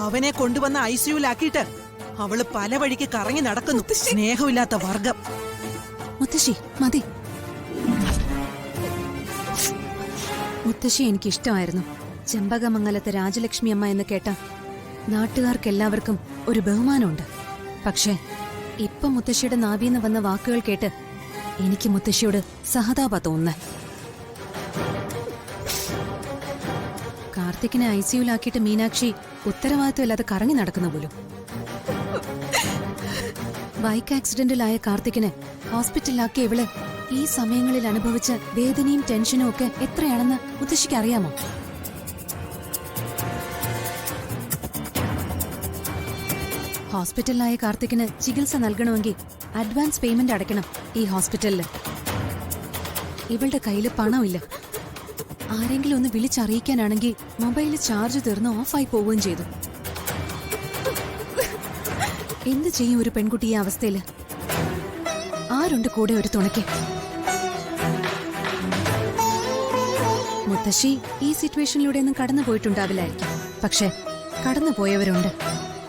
അവനെ കൊണ്ടുവന്ന ഐസിയുലാക്കിയിട്ട് അവള് പല വഴിക്ക് കറങ്ങി നടക്കുന്നു. സ്നേഹമില്ലാത്ത വർഗം. മുത്തശ്ശി മതി. മുത്തശ്ശി എനിക്കിഷ്ടമായിരുന്നു. ചെമ്പകമംഗലത്തെ രാജലക്ഷ്മി അമ്മ എന്ന് കേട്ട നാട്ടുകാർക്കെല്ലാവർക്കും ഒരു ബഹുമാനമുണ്ട്. പക്ഷേ ഇപ്പൊ മുത്തശ്ശിയുടെ നാഭീന്ന് വന്ന വാക്കുകൾ കേട്ട് എനിക്ക് മുത്തശ്ശിയോട് സഹതാപ തോന്നുന്നു. കാർത്തിക്കിനെ ഐസിയുലാക്കിയിട്ട് മീനാക്ഷി ഉത്തരവാദിത്വമില്ലാതെ കറങ്ങി നടക്കുന്ന പോലും. ബൈക്ക് ആക്സിഡന്റിലായ കാർത്തിക്കിനെ ഹോസ്പിറ്റലിലാക്കിയ ഇവള് ഈ സമയങ്ങളിൽ അനുഭവിച്ച വേദനയും ടെൻഷനും ഒക്കെ എത്രയാണെന്ന് മുത്തശ്ശിക്ക് അറിയാമോ? ഹോസ്പിറ്റലിലായ കാർത്തിക്കിന് ചികിത്സ നൽകണമെങ്കിൽ അഡ്വാൻസ് പേയ്മെന്റ് അടയ്ക്കണം ഈ ഹോസ്പിറ്റലില്. ഇവളുടെ കയ്യില് പണമില്ല. ആരെങ്കിലും ഒന്ന് വിളിച്ചറിയിക്കാനാണെങ്കിൽ മൊബൈലിൽ ചാർജ് തീർന്ന് ഓഫായി പോവുകയും ചെയ്തു. എന്ത് ചെയ്യും ഒരു പെൺകുട്ടി ഈ അവസ്ഥയില്? ആരുണ്ട് കൂടെ ഒരു തുണയ്ക്ക്? മുത്തശ്ശി ഈ സിറ്റുവേഷനിലൂടെ ഒന്നും കടന്നു പോയിട്ടുണ്ടാവില്ലായിരിക്കും. പക്ഷെ കടന്നു പോയവരുണ്ട്.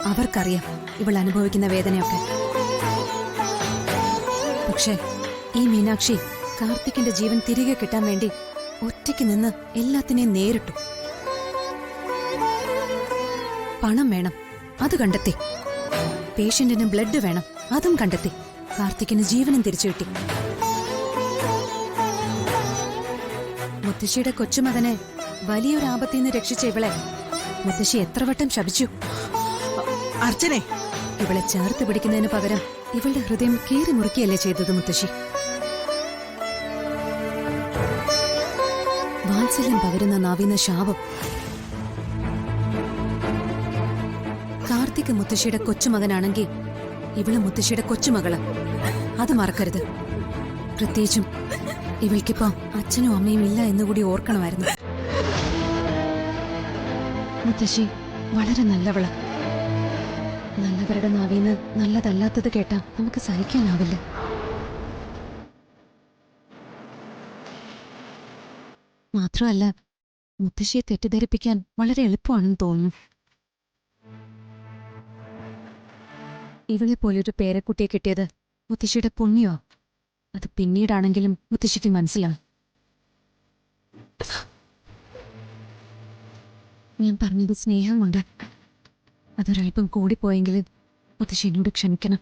അവർക്കറിയാം ഇവൾ അനുഭവിക്കുന്ന വേദനയൊക്കെ. പക്ഷെ ഈ മീനാക്ഷി കാർത്തിക്കിന്റെ ജീവൻ തിരികെ കിട്ടാൻ വേണ്ടി ഒറ്റയ്ക്ക് നിന്ന് എല്ലാത്തിനെയും നേരിട്ടു. പണം വേണം, അത് കണ്ടെത്തി. പേഷ്യന്റിന് ബ്ലഡ് വേണം, അതും കണ്ടെത്തി. കാർത്തിക്കിന് ജീവനും തിരിച്ചു കിട്ടി. മുത്തശ്ശിയുടെ കൊച്ചുമകനെ വലിയൊരു ആപത്തിൽ നിന്ന് രക്ഷിച്ച ഇവളെ മുത്തശ്ശി എത്ര വട്ടം ശപിച്ചു. അർച്ചനെ, ഇവളെ ചേർത്ത് പിടിക്കുന്നതിന് പകരം ഇവളുടെ ഹൃദയം കീറി മുറുക്കിയല്ലേ ചെയ്തത് മുത്തശ്ശി? വാത്സല്യം പകരുന്ന നാവിന്ന ശാപം. കാർത്തിക് മുത്തശ്ശിയുടെ കൊച്ചുമകനാണെങ്കിൽ ഇവള് മുത്തശ്ശിയുടെ കൊച്ചുമകള്. അത് മറക്കരുത്. പ്രത്യേകിച്ചും ഇവൾക്കിപ്പോ അച്ഛനും അമ്മയും ഇല്ല എന്നുകൂടി ഓർക്കണമായിരുന്നു. മുത്തശ്ശി വളരെ നല്ലവള്. നല്ലവരുടെ നാവീന്ന് നല്ലതല്ലാത്തത് കേട്ടാ നമുക്ക് സഹിക്കാനാവില്ല. മാത്രമല്ല മുത്തശ്ശിയെ തെറ്റിദ്ധരിപ്പിക്കാൻ വളരെ എളുപ്പമാണെന്ന് തോന്നുന്നു. ഇവളെ പോലൊരു പേരക്കുട്ടിയെ കിട്ടിയത് മുത്തശ്ശിയുടെ പുണ്യോ? അത് പിന്നീടാണെങ്കിലും മുത്തശ്ശിക്ക് മനസ്സിലാവും. ഞാൻ പറഞ്ഞത് സ്നേഹം കൊണ്ട്. അതൊരൽപ്പം കൂടിപ്പോയെങ്കിൽ മുത്തശ്ശി എന്നോട് ക്ഷമിക്കണം.